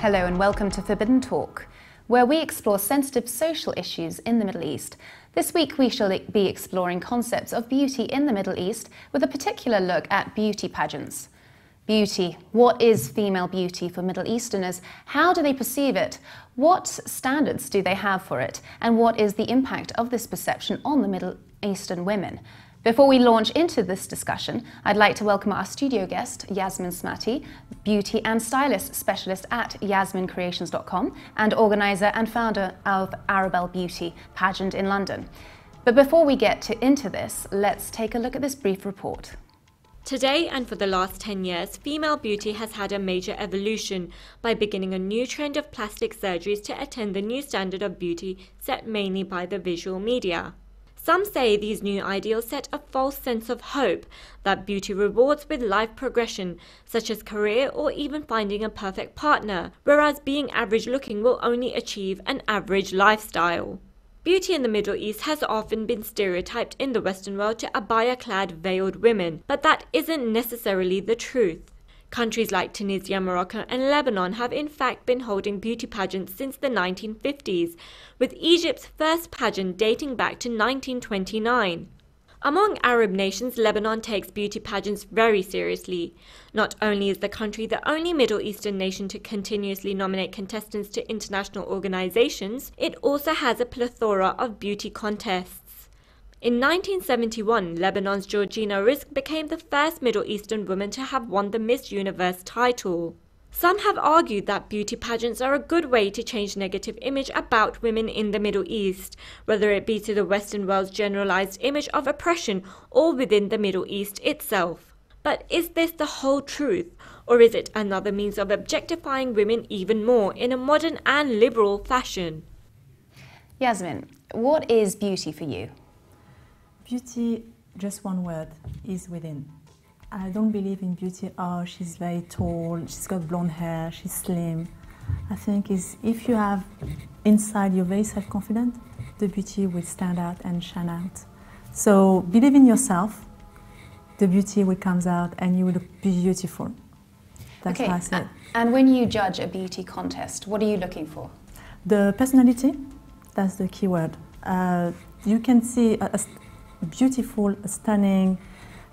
Hello and welcome to Forbidden Talk, where we explore sensitive social issues in the Middle East. This week we shall be exploring concepts of beauty in the Middle East with a particular look at beauty pageants. Beauty. What is female beauty for Middle Easterners? How do they perceive it? What standards do they have for it? And what is the impact of this perception on the Middle Eastern women? Before we launch into this discussion, I'd like to welcome our studio guest, Yasmin Smati, beauty and stylist specialist at yasmincreations.com and organiser and founder of Arabelle Beauty pageant in London. But before we get into this, let's take a look at this brief report. Today and for the last 10 years, female beauty has had a major evolution by beginning a new trend of plastic surgeries to attain the new standard of beauty set mainly by the visual media. Some say these new ideals set a false sense of hope that beauty rewards with life progression, such as career or even finding a perfect partner, whereas being average looking will only achieve an average lifestyle. Beauty in the Middle East has often been stereotyped in the Western world to abaya-clad veiled women, but that isn't necessarily the truth. Countries like Tunisia, Morocco and Lebanon have in fact been holding beauty pageants since the 1950s, with Egypt's first pageant dating back to 1929. Among Arab nations, Lebanon takes beauty pageants very seriously. Not only is the country the only Middle Eastern nation to continuously nominate contestants to international organizations, it also has a plethora of beauty contests. In 1971, Lebanon's Georgina Rizk became the first Middle Eastern woman to have won the Miss Universe title. Some have argued that beauty pageants are a good way to change negative image about women in the Middle East, whether it be to the Western world's generalized image of oppression or within the Middle East itself. But is this the whole truth, or is it another means of objectifying women even more in a modern and liberal fashion? Yasmin, what is beauty for you? Beauty, just one word, is within. I don't believe in beauty, oh, she's very tall, she's got blonde hair, she's slim. I think if you have inside you're very self-confident, the beauty will stand out and shine out. So believe in yourself, the beauty will come out and you will look beautiful. That's okay. how I say it. And when you judge a beauty contest, what are you looking for? The personality, that's the key word. You can see a beautiful, stunning,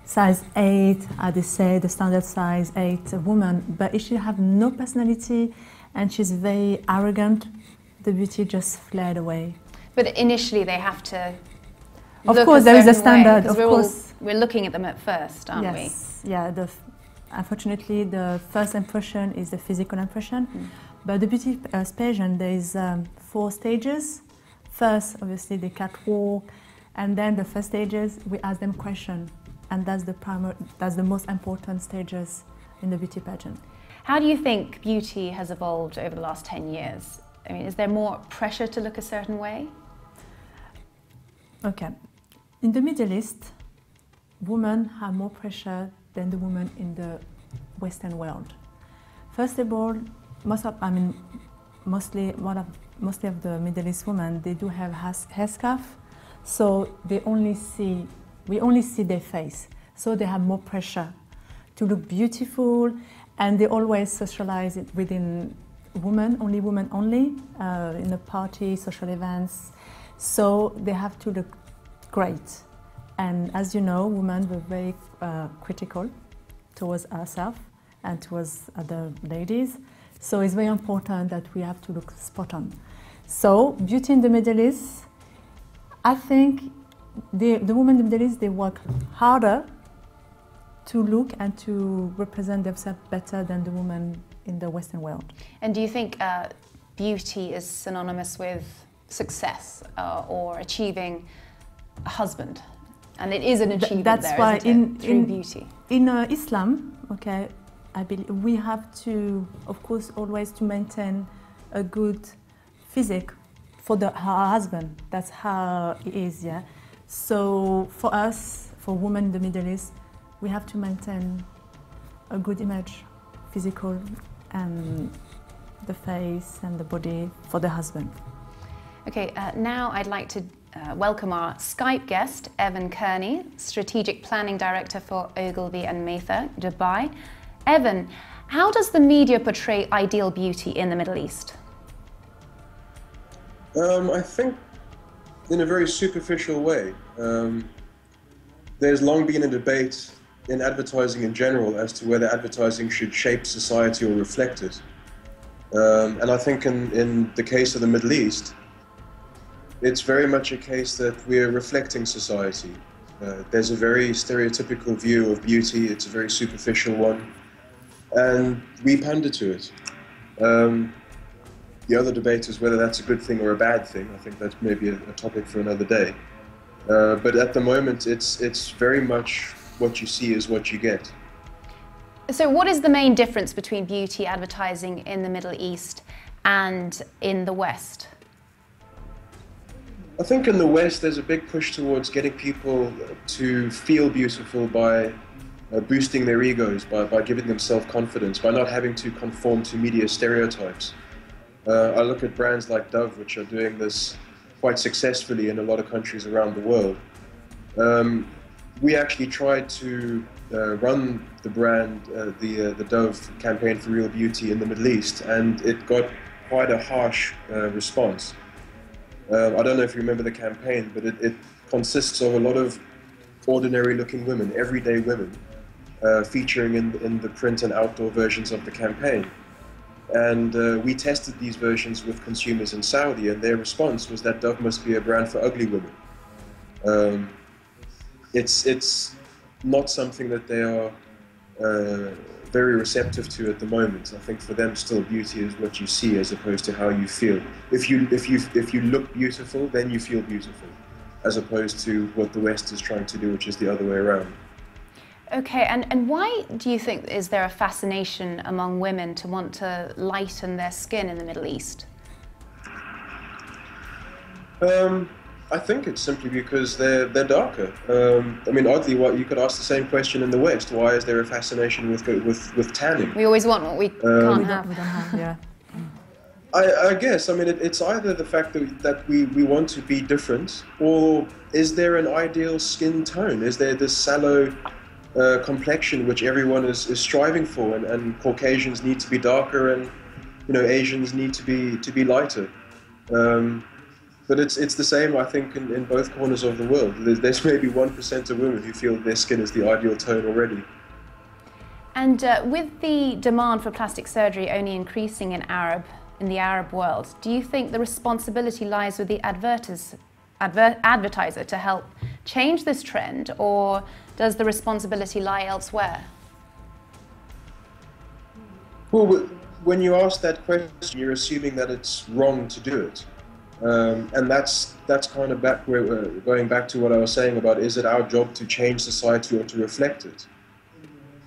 size 8, as they say, the standard size 8 woman, but if she have no personality and she's very arrogant, the beauty just fled away. But initially they have to Of course, there is a standard, of course. We're looking at them at first, aren't we? Yes, yeah. Unfortunately, the first impression is the physical impression, but the beauty pageant, there is 4 stages. First, obviously, the catwalk, and then the first stages, we ask them questions, and that's the most important stages in the beauty pageant. How do you think beauty has evolved over the last 10 years? I mean, is there more pressure to look a certain way? Okay. In the Middle East, women have more pressure than the women in the Western world. First of all, mostly of the Middle East women, they do have headscarf, so we only see their face. So they have more pressure to look beautiful, and they always socialize it within women only, in the party, social events. So they have to look great. And as you know, women were very critical towards ourselves and towards other ladies. So it's very important that we have to look spot on. So beauty in the Middle East, I think the women in the Middle East, they work harder to look and to represent themselves better than the women in the Western world. And do you think beauty is synonymous with success or achieving a husband? And it is an achievement. That's why through beauty. In Islam, okay, I believe we have to, of course, always to maintain a good physique for her husband. That's how it is, yeah. So for us, for women in the Middle East, we have to maintain a good image, physical, and the face and the body for the husband. Okay, now I'd like to welcome our Skype guest, Evan Kearney, Strategic Planning Director for Ogilvy and Mather, Dubai. Evan, How does the media portray ideal beauty in the Middle East? I think in a very superficial way. There's long been a debate in advertising in general as to whether advertising should shape society or reflect it. And I think in the case of the Middle East, it's very much a case that we're reflecting society. There's a very stereotypical view of beauty, it's a very superficial one, and we pander to it. The other debate is whether that's a good thing or a bad thing. I think that's maybe a topic for another day. But at the moment, it's very much what you see is what you get. So what is the main difference between beauty advertising in the Middle East and in the West? I think in the West, there's a big push towards getting people to feel beautiful by boosting their egos, by giving them self-confidence, by not having to conform to media stereotypes. I look at brands like Dove, which are doing this quite successfully in a lot of countries around the world. We actually tried to run the brand, the Dove campaign for real beauty in the Middle East, and it got quite a harsh response. I don't know if you remember the campaign, but it consists of a lot of ordinary looking women, everyday women, featuring in the print and outdoor versions of the campaign. And we tested these versions with consumers in Saudi, and their response was that Dove must be a brand for ugly women. It's not something that they are very receptive to at the moment. I think for them, still beauty is what you see as opposed to how you feel. If you look beautiful, then you feel beautiful, as opposed to what the West is trying to do, which is the other way around. Okay, and why do you think is there a fascination among women to want to lighten their skin in the Middle East? I think it's simply because they're darker. I mean, oddly, you could ask the same question in the West. Why is there a fascination with tanning? We always want what we can't have. We don't have, yeah. I guess, I mean, it's either the fact that we want to be different, or is there an ideal skin tone? Is there this sallow complexion which everyone is striving for, and Caucasians need to be darker, and Asians need to be lighter. But it's the same, I think, in both corners of the world. There's maybe 1% of women who feel their skin is the ideal tone already. And with the demand for plastic surgery only increasing in the Arab world, do you think the responsibility lies with the advertiser to help change this trend, or does the responsibility lie elsewhere? Well, when you ask that question, you're assuming that it's wrong to do it. And that's kind of going back to what I was saying about, is it our job to change society or to reflect it?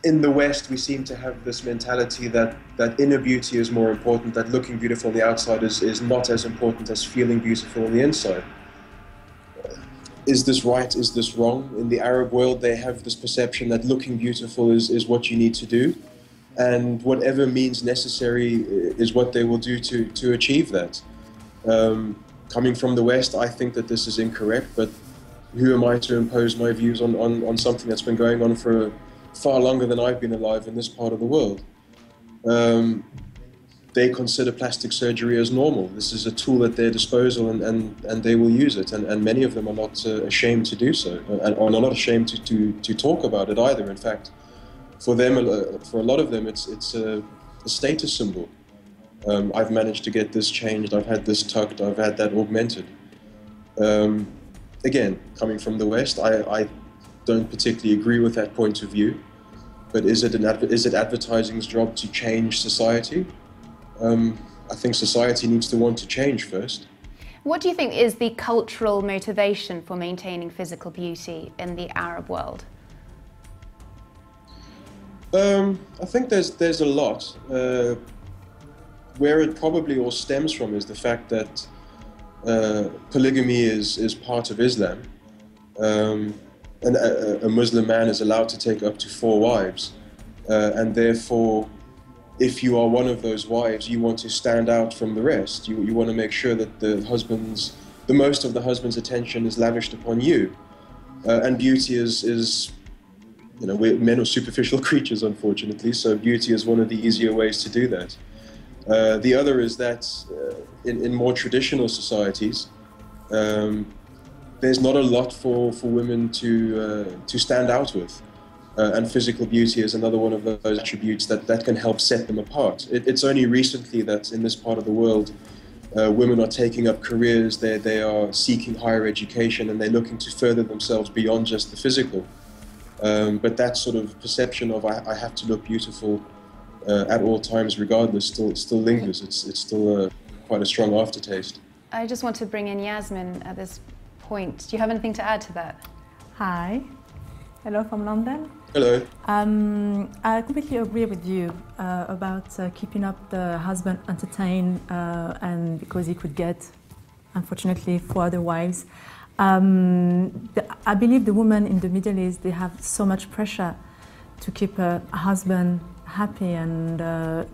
In the West, we seem to have this mentality that inner beauty is more important, that looking beautiful on the outside is not as important as feeling beautiful on the inside. Is this right? Is this wrong? In the Arab world, they have this perception that looking beautiful is what you need to do, and whatever means necessary is what they will do to achieve that. Coming from the West, I think that this is incorrect, but who am I to impose my views on something that's been going on for far longer than I've been alive in this part of the world? They consider plastic surgery as normal. This is a tool at their disposal, and they will use it, and many of them are not ashamed to do so, and are not ashamed to talk about it either. In fact, for them, for a lot of them, it's a status symbol. I've managed to get this changed, I've had this tucked, I've had that augmented. Again, coming from the West, I don't particularly agree with that point of view, but is it advertising's job to change society? I think society needs to want to change first. What do you think is the cultural motivation for maintaining physical beauty in the Arab world? I think there's a lot. Where it probably all stems from is the fact that polygamy is part of Islam. And a Muslim man is allowed to take up to 4 wives, and therefore, if you are one of those wives, you want to stand out from the rest. You want to make sure that the most of the husband's attention is lavished upon you, and beauty is men are superficial creatures, unfortunately, so beauty is one of the easier ways to do that. The other is that in more traditional societies, there's not a lot for women to stand out with. And physical beauty is another one of those attributes that can help set them apart. It's only recently that in this part of the world, women are taking up careers, they are seeking higher education, and they're looking to further themselves beyond just the physical. But that sort of perception of I have to look beautiful at all times regardless still lingers. It's still quite a strong aftertaste. I just want to bring in Yasmin at this point. Do you have anything to add to that? Hi. Hello from London. Hello. I completely agree with you about keeping up the husband entertained and because he could get, unfortunately, 4 other wives. I believe the women in the Middle East, they have so much pressure to keep a husband happy, and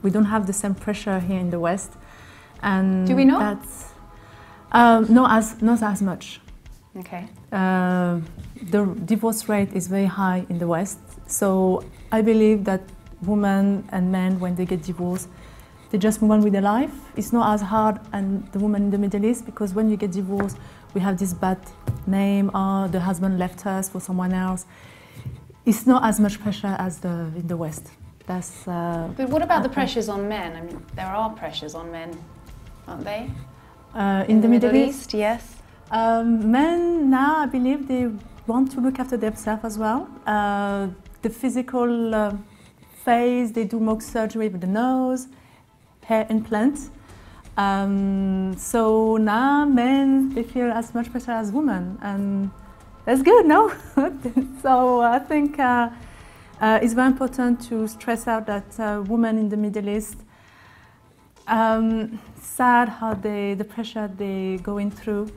we don't have the same pressure here in the West. And do we not? Not as much. Okay. The divorce rate is very high in the West, so I believe that women and men, when they get divorced, they just move on with their life. It's not as hard as the women in the Middle East, because when you get divorced, we have this bad name, or the husband left us for someone else. It's not as much pressure as in the West. That's. But what about the pressures on men? I mean, there are pressures on men, aren't they? In the Middle East, yes. Men now, I believe, they want to look after themselves as well. The physical phase, they do more surgery with the nose, hair implants. So now men, they feel as much pressure as women, and that's good, no? So I think it's very important to stress out that women in the Middle East, sad how the pressure they're going through.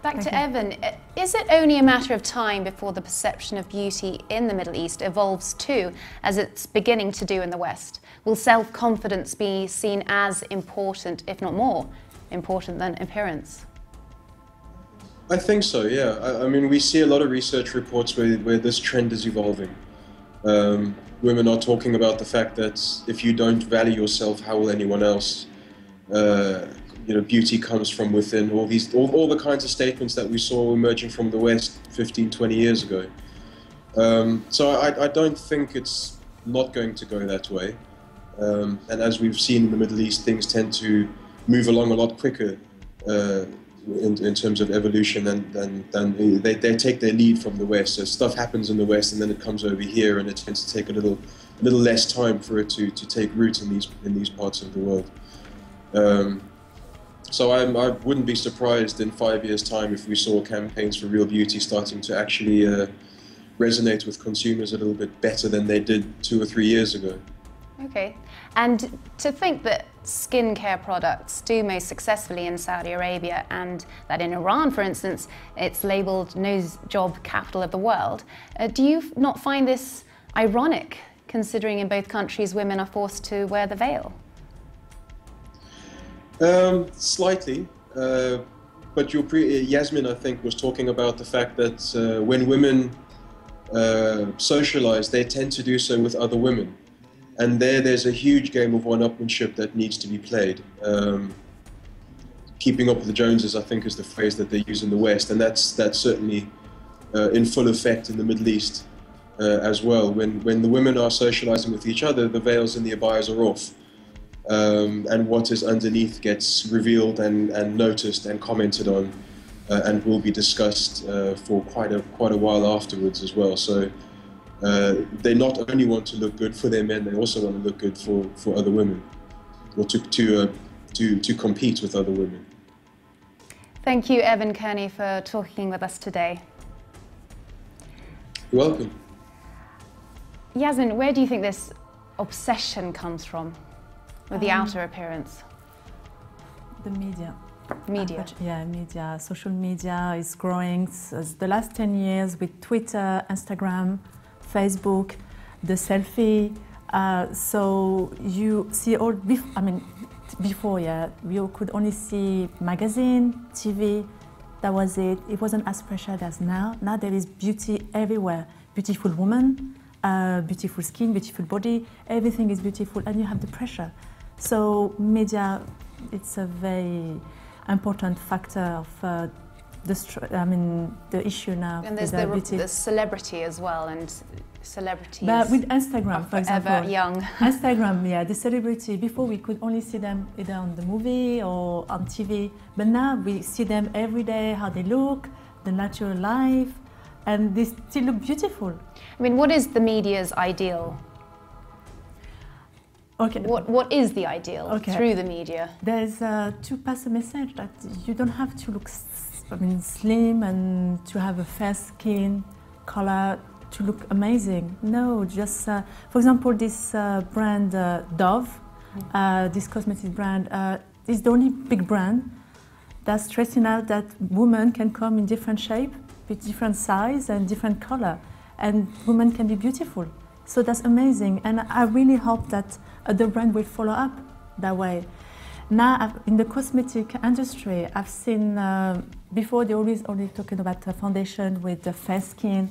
Back to Evan, is it only a matter of time before the perception of beauty in the Middle East evolves too, as it's beginning to do in the West? Will self-confidence be seen as important, if not more important than appearance? I think so, yeah. I mean, we see a lot of research reports where this trend is evolving. Women are talking about the fact that if you don't value yourself, how will anyone else? Beauty comes from within. All the kinds of statements that we saw emerging from the West 15, 20 years ago. So I don't think it's not going to go that way. And as we've seen in the Middle East, things tend to move along a lot quicker in terms of evolution than they take their lead from the West. So stuff happens in the West and then it comes over here, and it tends to take a little less time for it to take root in these parts of the world. So I wouldn't be surprised in 5 years' time if we saw campaigns for real beauty starting to actually resonate with consumers a little bit better than they did 2 or 3 years ago. Okay, and to think that skincare products do most successfully in Saudi Arabia, and that in Iran, for instance, it's labelled nose job capital of the world, do you not find this ironic, considering in both countries women are forced to wear the veil? Slightly, but Yasmin, I think, was talking about the fact that when women socialize, they tend to do so with other women. And there's a huge game of one-upmanship that needs to be played. Keeping up with the Joneses, I think, is the phrase that they use in the West, and that's certainly in full effect in the Middle East as well. When the women are socializing with each other, the veils and the abayas are off. And what is underneath gets revealed and noticed and commented on, and will be discussed for quite a while afterwards as well. So they not only want to look good for their men, they also want to look good for other women, or to compete with other women. Thank you, Evan Kearney, for talking with us today. You're welcome. Yasmin, where do you think this obsession comes from with the outer appearance? The media. Media. Yeah, media. Social media is growing. The last 10 years with Twitter, Instagram, Facebook, the selfie. So you see all, before, yeah, you could only see magazine, TV, That was it. It wasn't as pressured as now. Now there is beauty everywhere. Beautiful woman, beautiful skin, beautiful body. Everything is beautiful, and you have the pressure. So media, it's a very important factor of the issue now. And there's the celebrity as well, and celebrities. But with Instagram, for example, young. Instagram, yeah, the celebrity. Before we could only see them either on the movie or on TV, but now we see them every day, how they look, the natural life, and they still look beautiful. I mean, what is the media's ideal? Okay. What is the ideal through the media? There's to pass a message that you don't have to look, slim and to have a fair skin color to look amazing. No, just for example, this brand Dove, this cosmetic brand, is the only big brand that's stressing out that women can come in different shape, with different size and different color, and women can be beautiful. So that's amazing, and I really hope that the brand will follow up that way. Now, in the cosmetic industry, I've seen before they always only talking about foundation with the fair skin.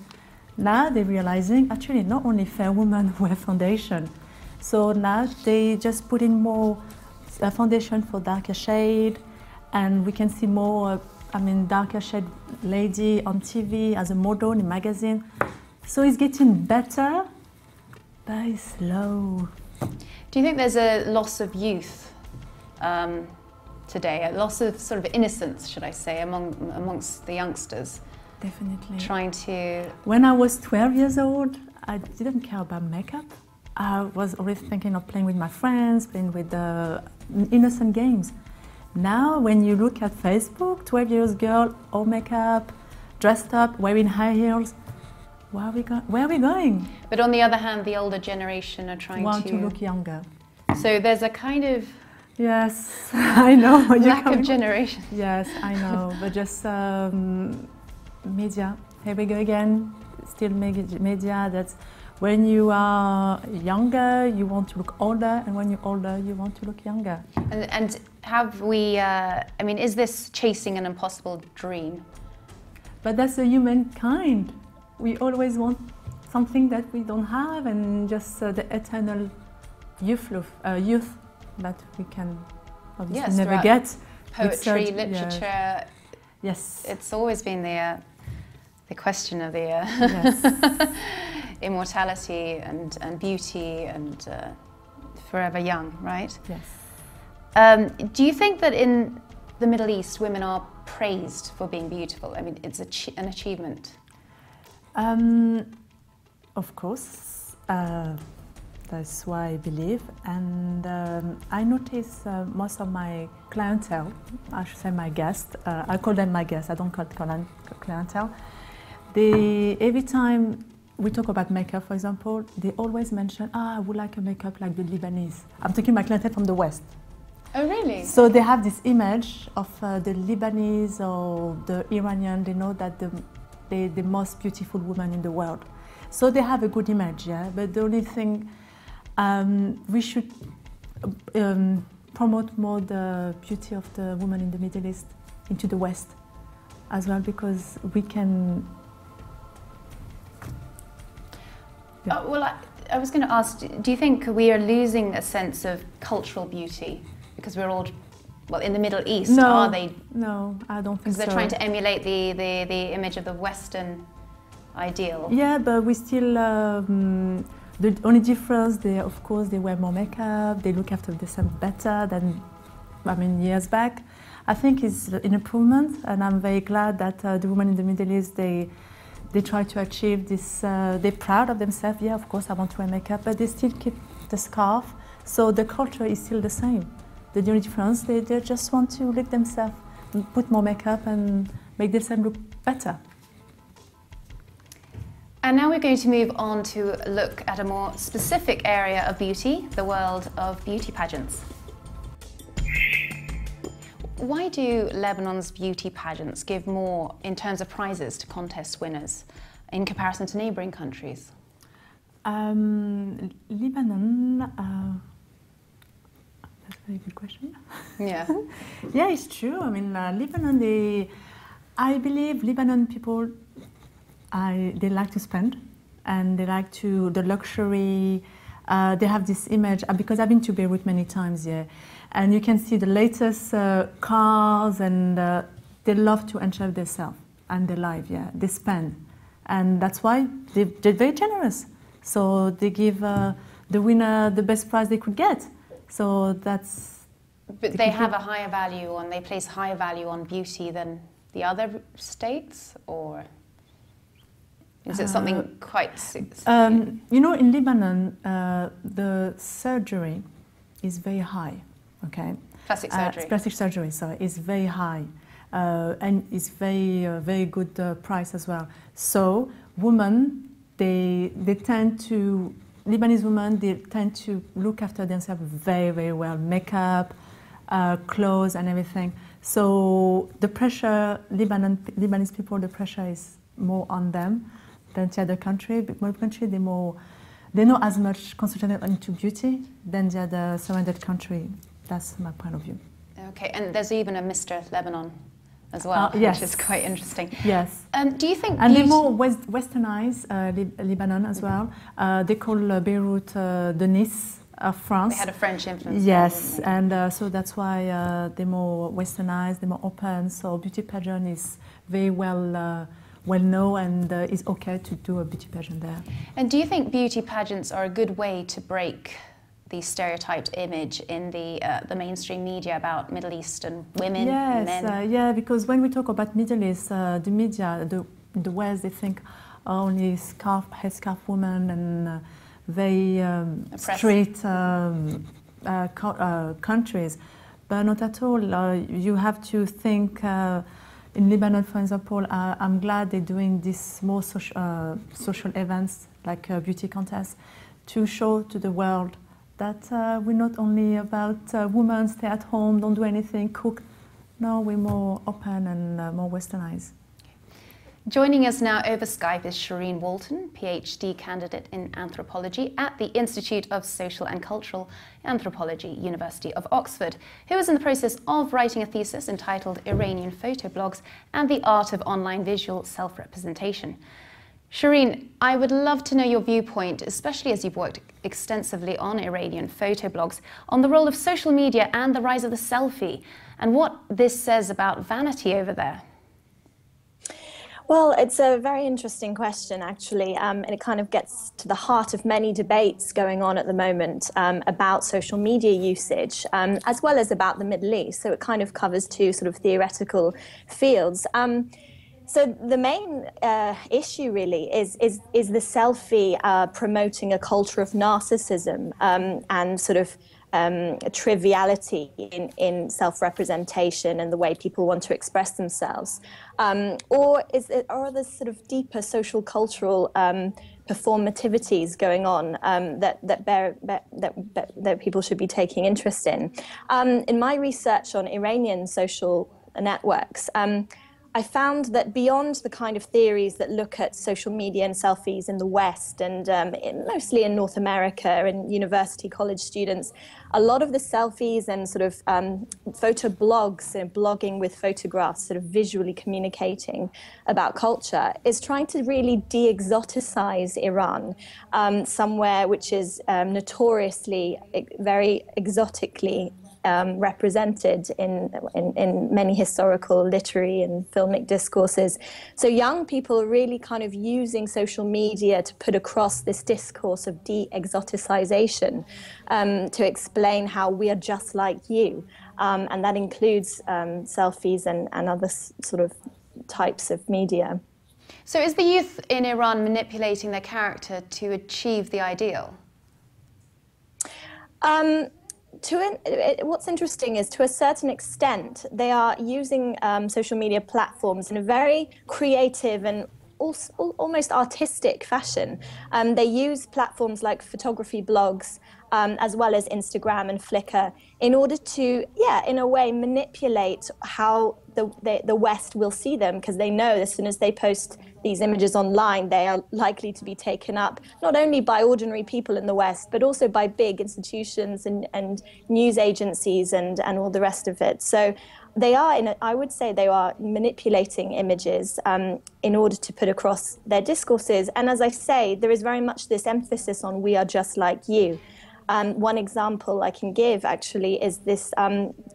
Now they're realizing actually not only fair women wear foundation. So now they just put in more foundation for darker shade, and we can see more, darker shade lady on TV as a model in magazine. So it's getting better, but it's slow. Do you think there's a loss of youth today, a loss of sort of innocence, should I say, amongst the youngsters? Definitely. Trying to... When I was 12 years old, I didn't care about makeup. I was always thinking of playing with my friends, playing with innocent games. Now, when you look at Facebook, 12-year-old girl, all makeup, dressed up, wearing high heels, where are we going? But on the other hand, the older generation are trying to look younger. So there's a kind of... Yes, I know. Lack of generation. Yes, I know. But just media. Here we go again. Still media. That's when you are younger, you want to look older, and when you're older, you want to look younger. And have we? Is this chasing an impossible dream? But that's the humankind. We always want something that we don't have, and just the eternal youth that we can obviously never get. Poetry, literature. Yes. It's always been the question of the immortality and beauty and forever young, right? Yes. Do you think that in the Middle East women are praised for being beautiful? I mean, it's an achievement. Of course, that's why I believe, and I notice most of my clientele, I should say my guests, I call them my guests, I don't call them clientele. Every time we talk about makeup, for example, they always mention, I would like a makeup like the Lebanese. I'm taking my clientele from the West. Oh, really? So they have this image of the Lebanese or the Iranian. They know that they're the most beautiful woman in the world. So they have a good image, yeah? But the only thing, we should promote more the beauty of the woman in the Middle East into the West as well, because we can... Yeah. Well, I was going to ask, do you think we are losing a sense of cultural beauty because we're all, well, in the Middle East? No, are they? No, I don't think so. Because they're trying to emulate the image of the Western ideal. Yeah, but we still, the only difference, of course, they wear more makeup, they look after themselves better than, years back. I think it's an improvement, and I'm very glad that the women in the Middle East, they try to achieve this, they're proud of themselves. Yeah, of course, I want to wear makeup, but they still keep the scarf. So the culture is still the same. The only difference, they just want to look themselves, put more makeup and make themselves look better. And now we're going to move on to look at a more specific area of beauty, the world of beauty pageants. Why do Lebanon's beauty pageants give more in terms of prizes to contest winners in comparison to neighbouring countries? Lebanon, that's a very good question. Yeah. Yeah, it's true. Lebanon, I believe Lebanon people, they like to spend, and they like the luxury. They have this image, because I've been to Beirut many times, yeah, and you can see the latest cars, and they love to enjoy themselves and their life, yeah. They spend, and that's why they're very generous. So they give the winner the best prize they could get. So that's... But they have a higher value on, they place higher value on beauty than the other states, or is it something quite... you know, in Lebanon, the surgery is very high, okay? Plastic surgery. Plastic surgery, sorry, is very high. And it's very good price as well. So women, they tend to, Lebanese women, they tend to look after themselves very well, makeup, clothes and everything. So the pressure, Lebanese people, the pressure is more on them than the other country. But my country, they're not as much concentrated into beauty than the other surrounded country. That's my point of view. Okay, and there's even a Mr. Lebanon as well, yes. Which is quite interesting. Yes. Do you think... And they're more westernized, Lebanon as well. They call Beirut the Nice of France. They had a French influence. Yes, and so that's why they're more westernized, they're more open. So beauty pageant is very well known, and it's okay to do a beauty pageant there. And do you think beauty pageants are a good way to break the stereotyped image in the mainstream media about Middle Eastern women, men? Yeah, because when we talk about Middle East, the media, the West, they think only headscarf women and very straight countries, but not at all. You have to think. In Lebanon, for example, I'm glad they're doing these more social events like beauty contests to show to the world that we're not only about women stay at home, don't do anything, cook. No, we're more open and more westernized. Joining us now over Skype is Shireen Walton, PhD candidate in anthropology at the Institute of Social and Cultural Anthropology, University of Oxford, who is in the process of writing a thesis entitled Iranian Photoblogs and the Art of Online Visual Self-Representation. Shireen, I would love to know your viewpoint, especially as you've worked extensively on Iranian photoblogs, on the role of social media and the rise of the selfie, and what this says about vanity over there. Well, it's a very interesting question, actually, and it kind of gets to the heart of many debates going on at the moment about social media usage, as well as about the Middle East. So it kind of covers two sort of theoretical fields. So the main issue really is the selfie promoting a culture of narcissism and sort of triviality in self-representation and the way people want to express themselves, or are there sort of deeper social cultural performativities going on that people should be taking interest in? In my research on Iranian social networks, I found that beyond the kind of theories that look at social media and selfies in the West and mostly in North America and university college students, a lot of the selfies and sort of photo blogs and blogging with photographs, sort of visually communicating about culture, is trying to really de-exoticize Iran, somewhere which is notoriously very exotically represented in many historical, literary and filmic discourses. So young people are really kind of using social media to put across this discourse of de-exoticization, to explain how we are just like you. And that includes selfies and other sort of types of media. So is the youth in Iran manipulating their character to achieve the ideal? What's interesting is, to a certain extent, they are using social media platforms in a very creative and almost artistic fashion. They use platforms like photography blogs, as well as Instagram and Flickr, in order to, in a way, manipulate how the West will see them, because they know as soon as they post these images online, they are likely to be taken up not only by ordinary people in the West, but also by big institutions and news agencies and all the rest of it. So they are, I would say they are manipulating images in order to put across their discourses. And as I say, there is very much this emphasis on we are just like you. One example I can give actually is this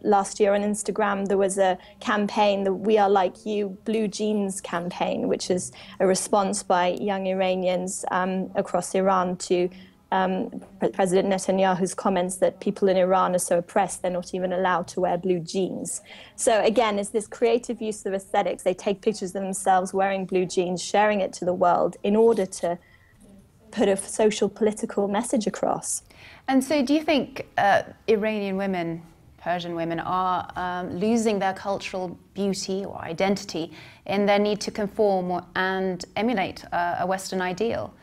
last year on Instagram, there was a campaign, the We Are Like You Blue Jeans campaign, which is a response by young Iranians across Iran to President Netanyahu's comments that people in Iran are so oppressed they're not even allowed to wear blue jeans. So again, it's this creative use of aesthetics. They take pictures of themselves wearing blue jeans, sharing it to the world in order to put a social political message across. And so do you think Iranian women, Persian women, are losing their cultural beauty or identity in their need to conform and emulate a Western ideal?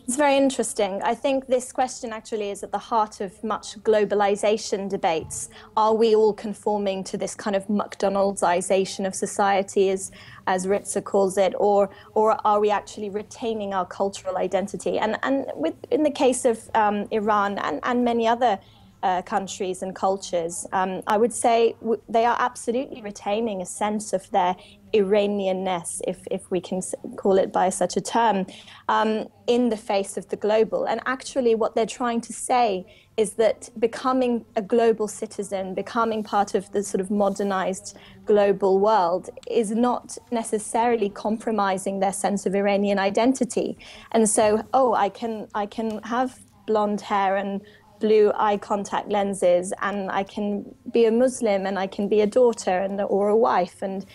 It's very interesting. I think this question actually is at the heart of much globalization debates. Are we all conforming to this kind of McDonald'sization of society, as Ritza calls it, or are we actually retaining our cultural identity? And in the case of Iran and many other countries and cultures, I would say they are absolutely retaining a sense of their Iranianness, if we can call it by such a term, in the face of the global. And actually what they're trying to say is that becoming a global citizen, becoming part of the sort of modernized global world is not necessarily compromising their sense of Iranian identity. And so, I can have blonde hair and blue eye contact lenses, and I can be a Muslim, and I can be a daughter or a wife, and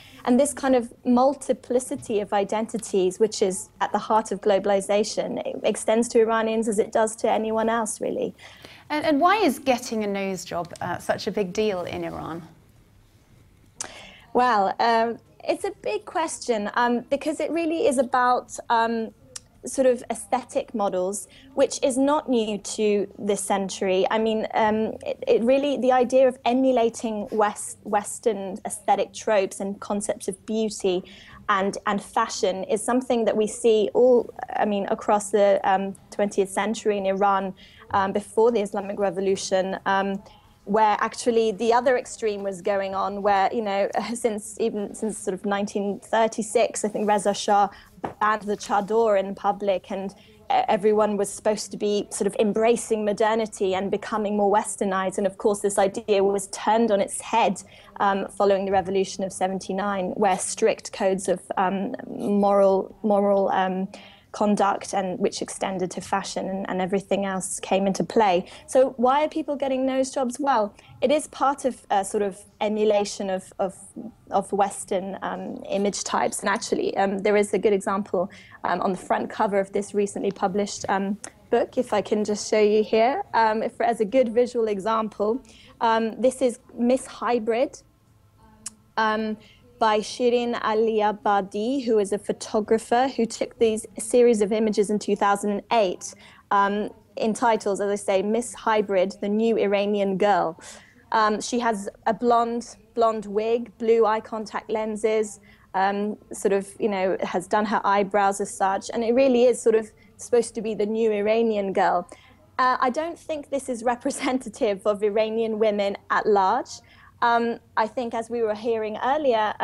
this kind of multiplicity of identities, which is at the heart of globalization, it extends to Iranians as it does to anyone else, really. And why is getting a nose job such a big deal in Iran? Well, it's a big question because it really is about sort of aesthetic models, which is not new to this century. I mean, it really, the idea of emulating Western aesthetic tropes and concepts of beauty and fashion is something that we see across the 20th century in Iran before the Islamic Revolution, where actually the other extreme was going on, where, since sort of 1936, I think Reza Shah banned the chador in public, and everyone was supposed to be sort of embracing modernity and becoming more westernized. And of course, this idea was turned on its head following the revolution of '79, where strict codes of moral conduct, and which extended to fashion and everything else came into play. So why are people getting nose jobs? Well, it is part of a sort of emulation of Western image types. And actually, there is a good example on the front cover of this recently published book, if I can just show you here, as a good visual example. This is Miss Hybrid, by Shireen Walton, who is a photographer who took these series of images in 2008, entitled, as I say, Miss Hybrid, the New Iranian Girl. She has a blonde wig, blue eye contact lenses, has done her eyebrows as such, and it really is sort of supposed to be the new Iranian girl. I don't think this is representative of Iranian women at large. I think, as we were hearing earlier,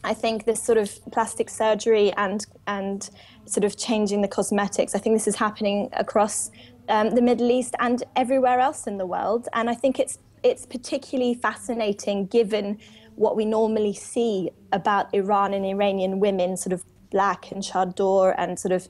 I think this sort of plastic surgery and sort of changing the cosmetics, I think this is happening across the Middle East and everywhere else in the world. And I think it's particularly fascinating given what we normally see about Iran and Iranian women, sort of black and chador and sort of,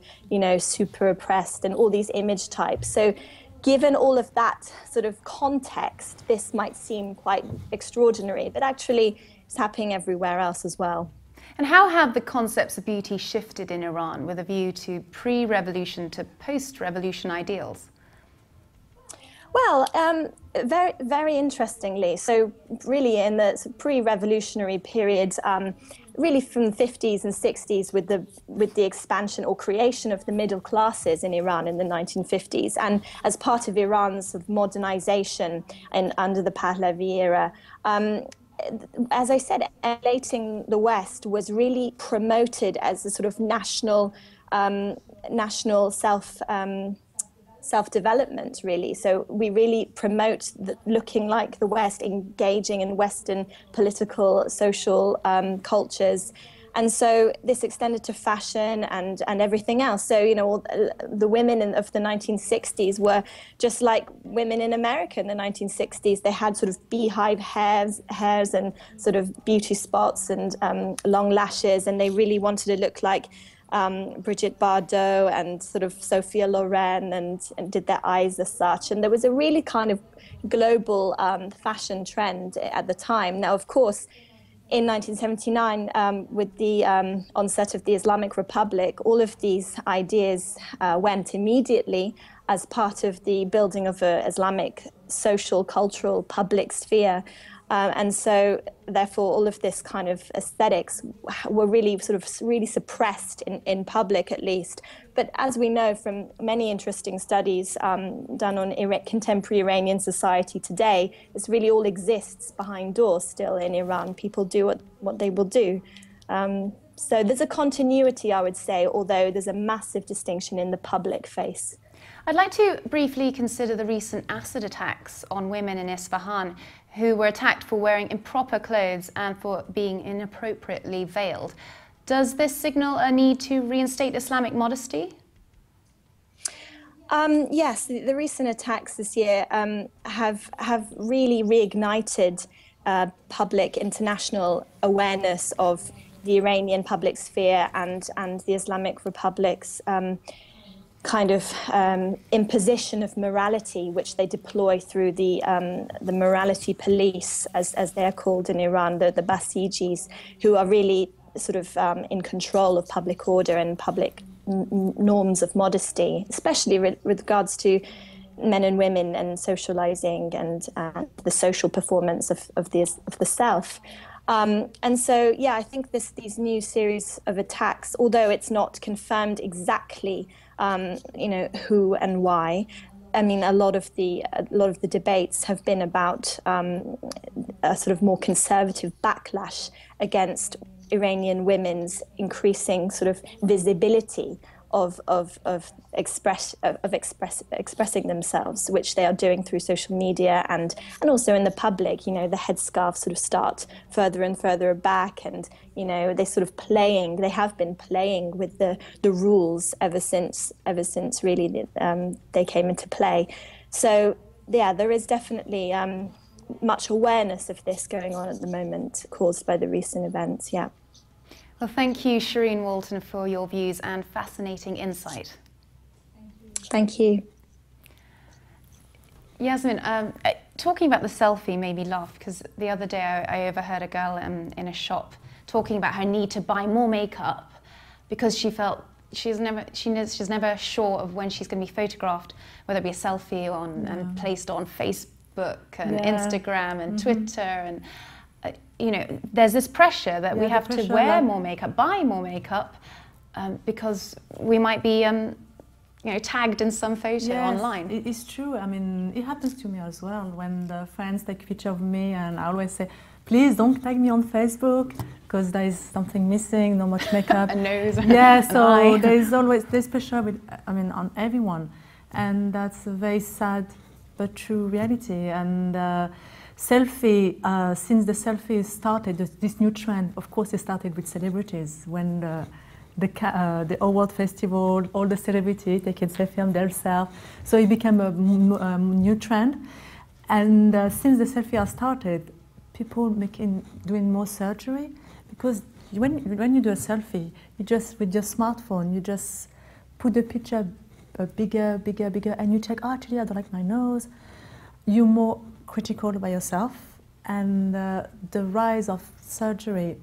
super oppressed and all these image types. So given all of that sort of context, this might seem quite extraordinary, but actually it's happening everywhere else as well. And how have the concepts of beauty shifted in Iran with a view to pre-revolution to post-revolution ideals? Well, very, very interestingly, so really in the pre-revolutionary period, really from the 50s and 60s with the expansion or creation of the middle classes in Iran in the 1950s, and as part of Iran's sort of modernization and under the Pahlavi era, as I said, emulating the West was really promoted as a sort of national self-development, really. So we really promote looking like the West, engaging in Western political, social cultures. And so this extended to fashion and everything else. So, you know, the women of the 1960s were just like women in America in the 1960s. They had sort of beehive hairs and sort of beauty spots and long lashes, and they really wanted to look like Brigitte Bardot and sort of Sophia Loren and did their eyes as such. And there was a really kind of global fashion trend at the time. Now, of course, in 1979, with the onset of the Islamic Republic, all of these ideas went immediately as part of the building of an Islamic social, cultural, public sphere. And so, therefore, all of this kind of aesthetics were really suppressed in public, at least. But as we know from many interesting studies done on contemporary Iranian society today, this really all exists behind doors still in Iran. People do what they will do. So there's a continuity, I would say, although there's a massive distinction in the public face. I'd like to briefly consider the recent acid attacks on women in Isfahan who were attacked for wearing improper clothes and for being inappropriately veiled. Does this signal a need to reinstate Islamic modesty? Yes, the recent attacks this year have really reignited public international awareness of the Iranian public sphere and the Islamic Republic's kind of imposition of morality, which they deploy through the morality police, as they're called in Iran, the Basijis, who are really sort of in control of public order and public norms of modesty, especially with regards to men and women and socializing and the social performance of the self. And so, yeah, I think these new series of attacks, although it's not confirmed exactly, who and why. I mean, a lot of the debates have been about a sort of more conservative backlash against Iranian women's increasing sort of visibility of expressing themselves, which they are doing through social media and also in the public. You know, the headscarves sort of start further and further back, and you know they have been playing with the rules ever since really they came into play. So yeah, there is definitely much awareness of this going on at the moment, caused by the recent events. Yeah. Well, thank you, Shireen Walton, for your views and fascinating insight. Thank you. Yasmin, talking about the selfie made me laugh because the other day I overheard a girl in a shop talking about her need to buy more makeup because she felt she's never sure of when she's going to be photographed, whether it be a selfie and placed on Facebook and Instagram and Twitter and. You know, there's this pressure that we have to wear more makeup, buy more makeup, because we might be, tagged in some photo online. It's true. I mean, it happens to me as well. When the friends take a picture of me, and I always say, please don't tag me on Facebook because there is something missing, not much makeup. A nose. Yeah, so there's pressure on everyone, and that's a very sad but true reality. And selfie, since the selfie started, this new trend, of course, it started with celebrities. When the award festival, all the celebrities taking selfie on themselves, so it became a new trend. And since the selfie has started, people doing more surgery, because when you do a selfie, you just with your smartphone, you just put the picture bigger, and you check. Oh, actually, I don't like my nose. You're more critical by yourself, and the rise of surgery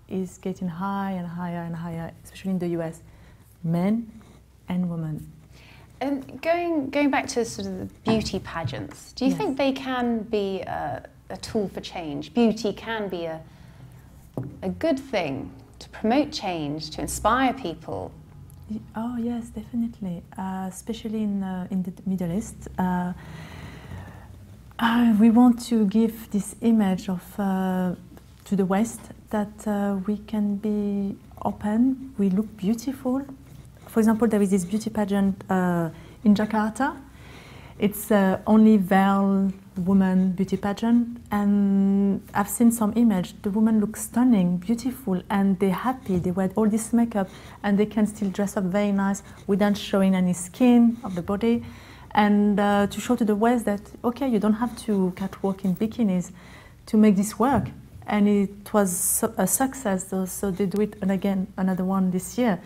is getting higher and higher, especially in the US, men and women. And going back to sort of the beauty pageants, do you think they can be a tool for change? Beauty can be a good thing to promote change, to inspire people? Oh yes, definitely, especially in the Middle East. We want to give this image of to the West that we can be open, we look beautiful. For example, there is this beauty pageant in Jakarta. It's only veiled woman beauty pageant, and I've seen some image. The women look stunning, beautiful, and they're happy. They wear all this makeup, and they can still dress up very nice without showing any skin of the body, and to show to the West that okay, you don't have to catwalk in bikinis to make this work. And it was a success, though, so they do it again, another one this year,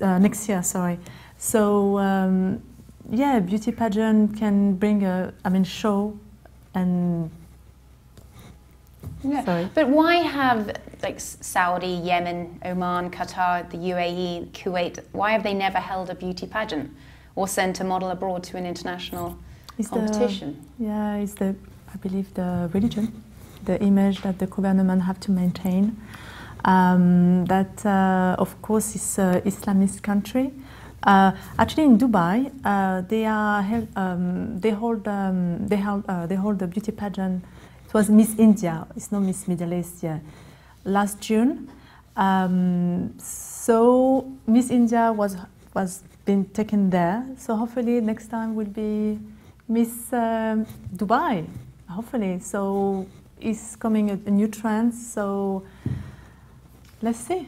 next year, sorry. So yeah, beauty pageant can bring a, show and. Yeah. Sorry. But why have like Saudi, Yemen, Oman, Qatar, the UAE, Kuwait? Why have they never held a beauty pageant or sent a model abroad to an international competition? It's I believe the religion, the image that the government have to maintain. That of course is an Islamist country. Actually, in Dubai, they hold the beauty pageant. It was Miss India. It's not Miss Middle East yet. Last June, so Miss India was been taken there. So hopefully next time will be Miss Dubai. Hopefully, so it's coming a new trend. So let's see.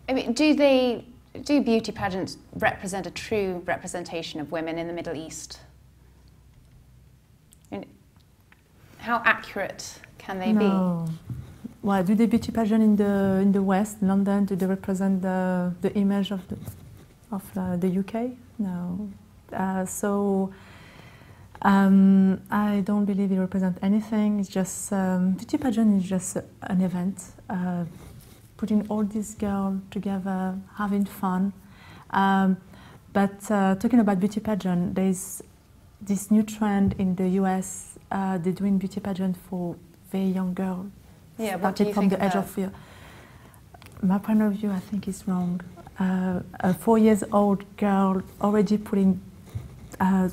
I mean, do beauty pageants represent a true representation of women in the Middle East? I mean, how accurate can they be? Well, do the beauty pageant in the West, London, do they represent the image of the UK? No. So I don't believe it represents anything. It's just beauty pageant is just an event. Putting all these girls together, having fun. But talking about beauty pageant, there's this new trend in the US. They're doing beauty pageant for very young girls. Yeah, what do you from think the age of fear. My point of view, I think, is wrong. A 4-year-old girl already putting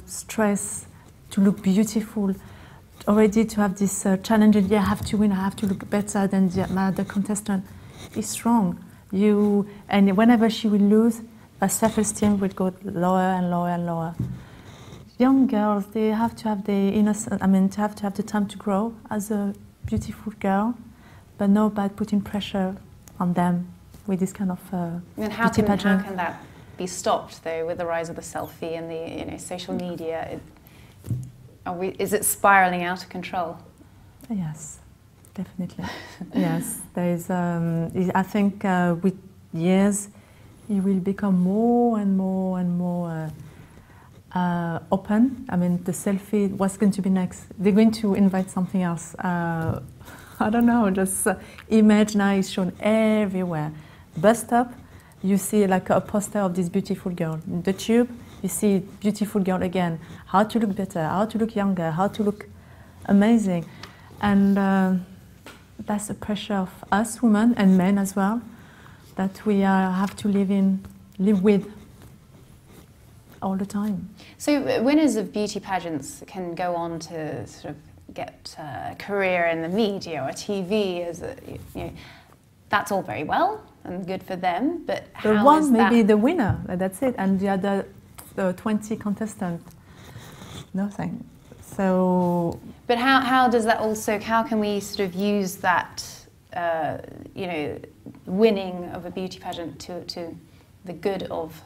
stress to look beautiful, already to have this challenge. Yeah, I have to win. I have to look better than my other contestant. It's wrong. And whenever she will lose, her self-esteem will go lower and lower and lower. Young girls, they have to have the innocence. To have the time to grow as a beautiful girl, but not by putting pressure on them with this kind of beauty pageant. How can that be stopped, though, with the rise of the selfie and the social media? Is it spiraling out of control? Yes. Definitely, yes. There is. I think with years, it will become more and more and more open. The selfie. What's going to be next? They're going to invite something else. I don't know. Just image now is shown everywhere. Bus stop, you see like a poster of this beautiful girl. In the tube, you see beautiful girl again. How to look better? How to look younger? How to look amazing? And that's the pressure of us women and men as well, that we have to live with all the time. So winners of beauty pageants can go on to sort of get a career in the media or TV. That's all very well and good for them, but the how one is may that? be the winner, that's it, and the other 20 contestants, nothing. So. But how does that also? How can we sort of use that, winning of a beauty pageant to the good of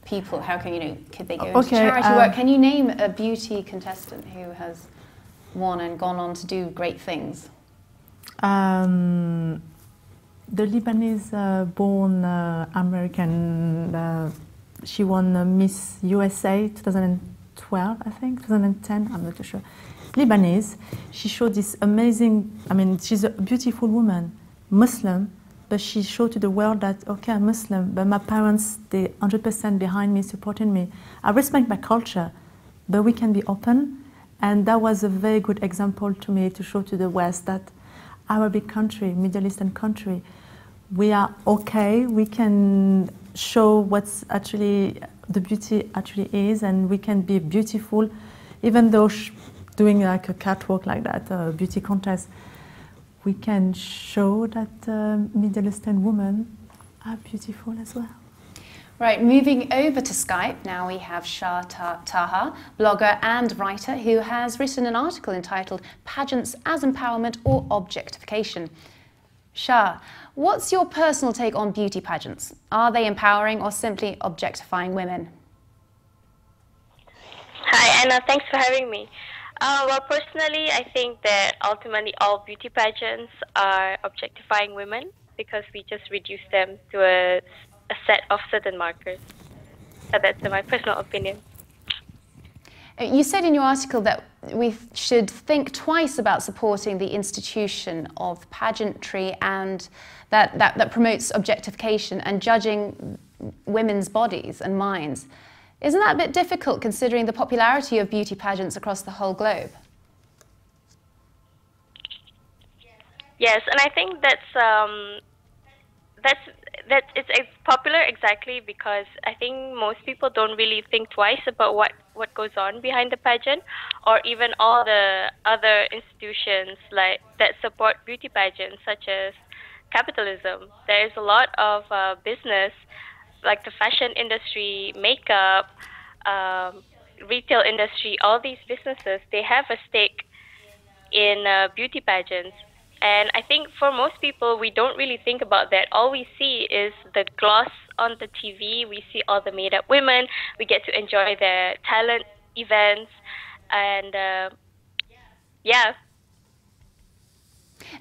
people? How can could they go into charity work? Can you name a beauty contestant who has won and gone on to do great things? The Lebanese born American. She won Miss USA 2012, I think 2010. I'm not too sure. Lebanese, she showed this amazing, she's a beautiful woman, Muslim, but she showed to the world that, okay, I'm Muslim, but my parents, they're 100% behind me, supporting me. I respect my culture, but we can be open. And that was a very good example to me to show to the West that our big country, Middle Eastern country, we are okay, we can show what's actually, the beauty actually is, and we can be beautiful, even though doing like a catwalk like that, a beauty contest, we can show that Middle Eastern women are beautiful as well. Right, moving over to Skype, now we have Shah Taha, blogger and writer, who has written an article entitled Pageants as Empowerment or Objectification. Shah, what's your personal take on beauty pageants? Are they empowering or simply objectifying women? Hi, Anna. Thanks for having me. Well, personally, I think that ultimately all beauty pageants are objectifying women because we just reduce them to a set of certain markers. So that's my personal opinion. You said in your article that we should think twice about supporting the institution of pageantry and that promotes objectification and judging women's bodies and minds. Isn't that a bit difficult considering the popularity of beauty pageants across the whole globe? Yes, and I think it's popular exactly because I think most people don't really think twice about what goes on behind the pageant, or even all the other institutions like that support beauty pageants, such as capitalism. There is a lot of business, like the fashion industry, makeup, retail industry. All these businesses, they have a stake in beauty pageants. And I think for most people, we don't really think about that. All we see is the gloss on the TV. We see all the made-up women. We get to enjoy their talent events. And yeah.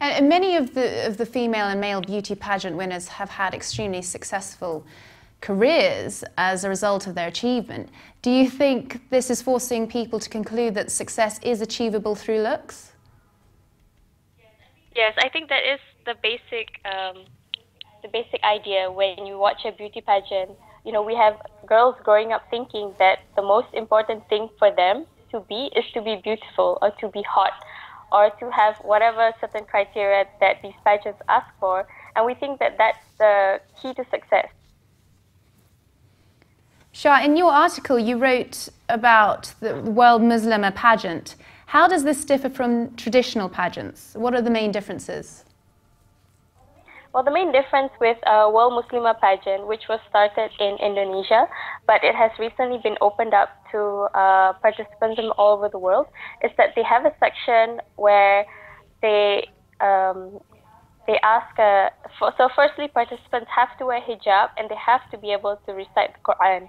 And many of the female and male beauty pageant winners have had extremely successful careers as a result of their achievement. Do you think this is forcing people to conclude that success is achievable through looks? Yes, I think that is the basic idea when you watch a beauty pageant. You know, we have girls growing up thinking that the most important thing for them to be is to be beautiful or to be hot or to have whatever certain criteria that these pageants ask for. And we think that that's the key to success. Shah, in your article you wrote about the World Muslimah pageant. How does this differ from traditional pageants? What are the main differences? Well, the main difference with World Muslimah pageant, which was started in Indonesia, but it has recently been opened up to participants from all over the world, is that they have a section where they ask, so firstly, participants have to wear hijab and they have to be able to recite the Quran.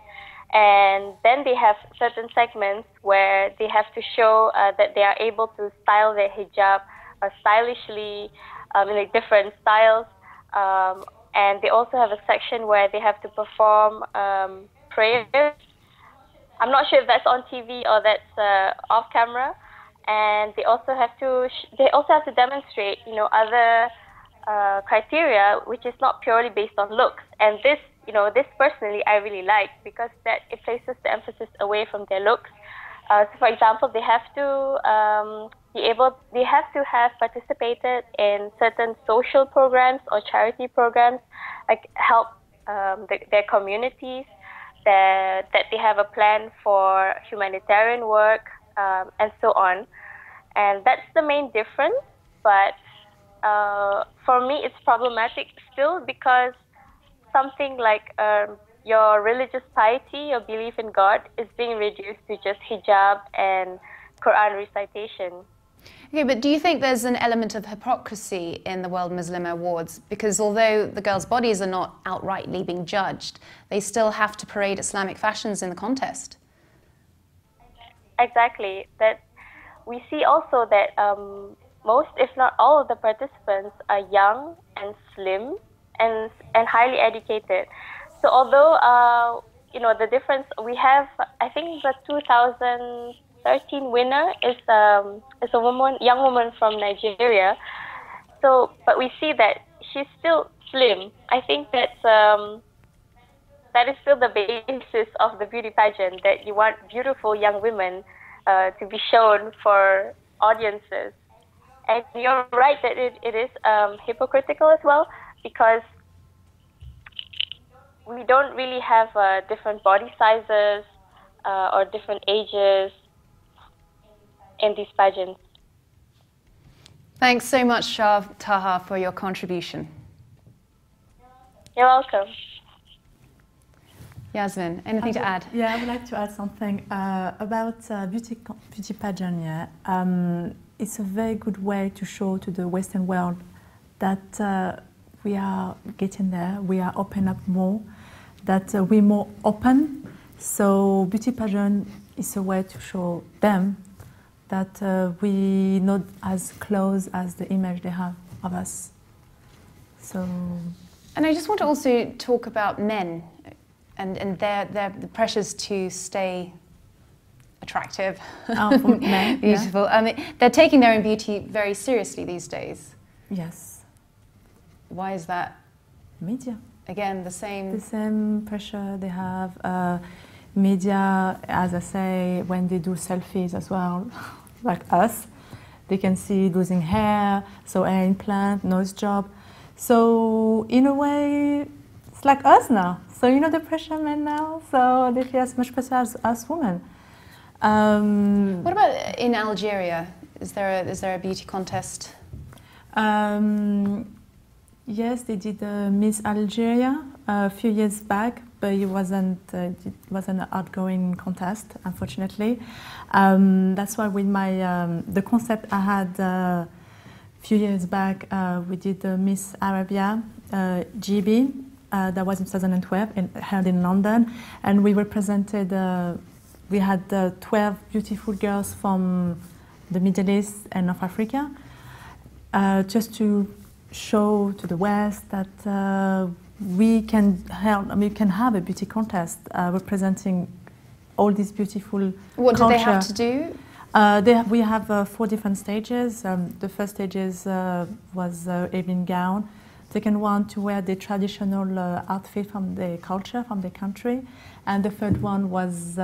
And then they have certain segments where they have to show that they are able to style their hijab stylishly, in like different styles. And they also have a section where they have to perform prayers. I'm not sure if that's on TV or that's off camera. And they also have to demonstrate, you know, other criteria, which is not purely based on looks. And this personally I really like because that it places the emphasis away from their looks. So, for example, they have to have participated in certain social programs or charity programs, like help their communities. That they have a plan for humanitarian work and so on. And that's the main difference. But for me, it's problematic still because something like your religious piety, your belief in God, is being reduced to just hijab and Quran recitation. Okay, but do you think there's an element of hypocrisy in the World Muslimah Awards? Because although the girls' bodies are not outrightly being judged, they still have to parade Islamic fashions in the contest. Exactly. That we see also that most, if not all, of the participants are young and slim and highly educated. So although the difference we have, I think the 2013 winner is a young woman from Nigeria. So, but we see that she's still slim. I think that is still the basis of the beauty pageant, that you want beautiful young women to be shown for audiences. And you're right that it is hypocritical as well, because we don't really have different body sizes or different ages in these pageants. Thanks so much, Shah Taha, for your contribution. You're welcome. Yasmin, anything to add? Yeah, I would like to add something about beauty pageant. Yeah, it's a very good way to show to the Western world that we are getting there. We are open up more. That we're more open. So beauty pageant is a way to show them that we're not as close as the image they have of us. So. And I just want to also talk about men and the pressures to stay attractive, For men, beautiful. Yeah. I mean, they're taking their own beauty very seriously these days. Yes. Why is that? Media. Again, the same pressure they have. Media, as I say, when they do selfies as well, like us, they can see losing hair, so hair implant, nose job. So in a way, it's like us now. So you know the pressure men now, so they feel as much pressure as women. What about in Algeria? Is there a beauty contest? Yes, they did Miss Algeria a few years back, but it wasn't an outgoing contest, unfortunately. That's why with my the concept I had a few years back, we did Miss Arabia GB. That was in 2012, held in London, and we represented. We had 12 beautiful girls from the Middle East and North Africa, just to show to the West that we can have a beauty contest representing all these beautiful What culture. do they have to do? We have 4 different stages. The first stage was evening gown. Second one to wear the traditional outfit from the culture, from the country. And the third one was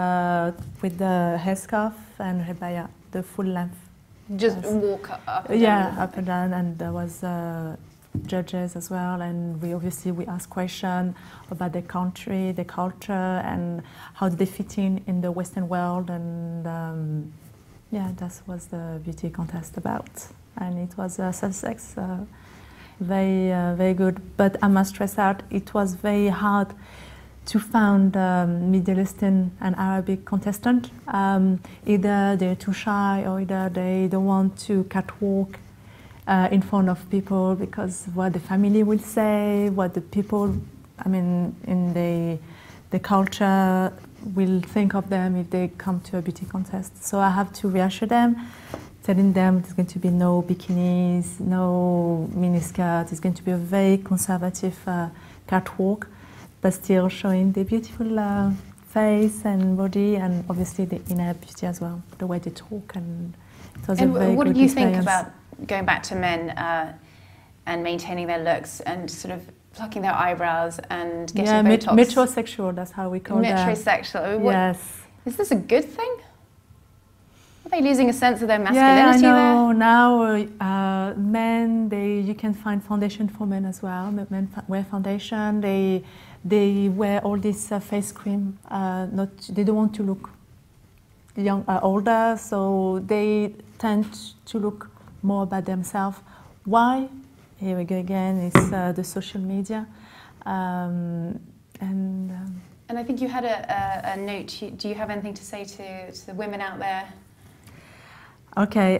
with the headscarf and rebaya, the full length. Just walk up and yeah, down. up and down, and there was judges as well, and we asked questions about the country, the culture, and how they fit in the Western world, and yeah, that was the beauty contest about, and it was success, very good. But I must stress out, it was very hard to find Middle Eastern and Arabic contestant. Either they're too shy, or either they don't want to catwalk in front of people because what the family will say, what the people, I mean, in the culture will think of them if they come to a beauty contest. So I have to reassure them, telling them there's going to be no bikinis, no miniskirts. It's going to be a very conservative catwalk, but still showing the beautiful face and body, and obviously the inner beauty as well, the way they talk. And it was a very what good do you experience. think about going back to men and maintaining their looks and sort of plucking their eyebrows and getting Botox? Metrosexual, that's how we call them. Metrosexual. Yes. Is this a good thing? Are they losing a sense of their masculinity there? Yeah, I know. Now, men, you can find foundation for men as well. Men wear foundation. They wear all this face cream. They don't want to look young, older, so they tend to look more about themselves. Why? Here we go again. It's the social media, and I think you had a note. Do you have anything to say to the women out there? Okay,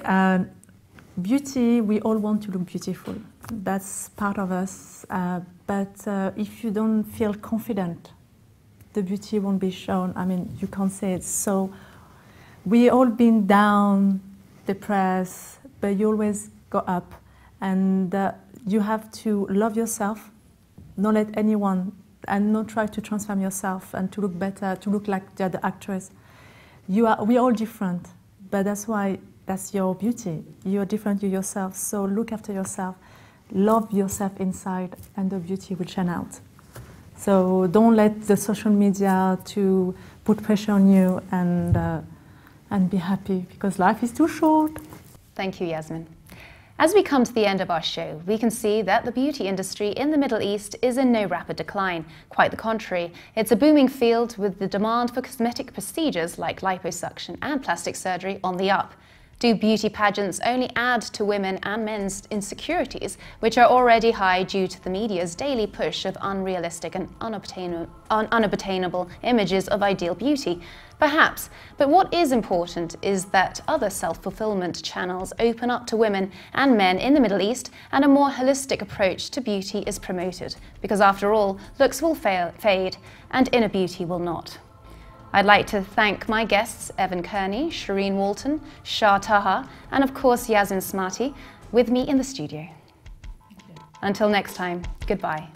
beauty. We all want to look beautiful. That's part of us. But if you don't feel confident, the beauty won't be shown. I mean, you can't say it. So we all been down, depressed, but you always go up, and you have to love yourself. Don't let anyone, and not try to transform yourself and to look better, to look like the other actress. We're all different, but that's why that's your beauty. You're different, you yourself. So look after yourself, love yourself inside, and the beauty will shine out. So don't let the social media to put pressure on you, and be happy, because life is too short. Thank you, Yasmin. As we come to the end of our show, we can see that the beauty industry in the Middle East is in no rapid decline. Quite the contrary. It's a booming field with the demand for cosmetic procedures like liposuction and plastic surgery on the up. Do beauty pageants only add to women and men's insecurities, which are already high due to the media's daily push of unrealistic and unobtainable images of ideal beauty? Perhaps, but what is important is that other self-fulfillment channels open up to women and men in the Middle East, and a more holistic approach to beauty is promoted, because after all, looks will fade and inner beauty will not. I'd like to thank my guests, Evan Kearney, Shireen Walton, Shah Taha, and of course Yasmin Smarty, with me in the studio. Until next time, goodbye.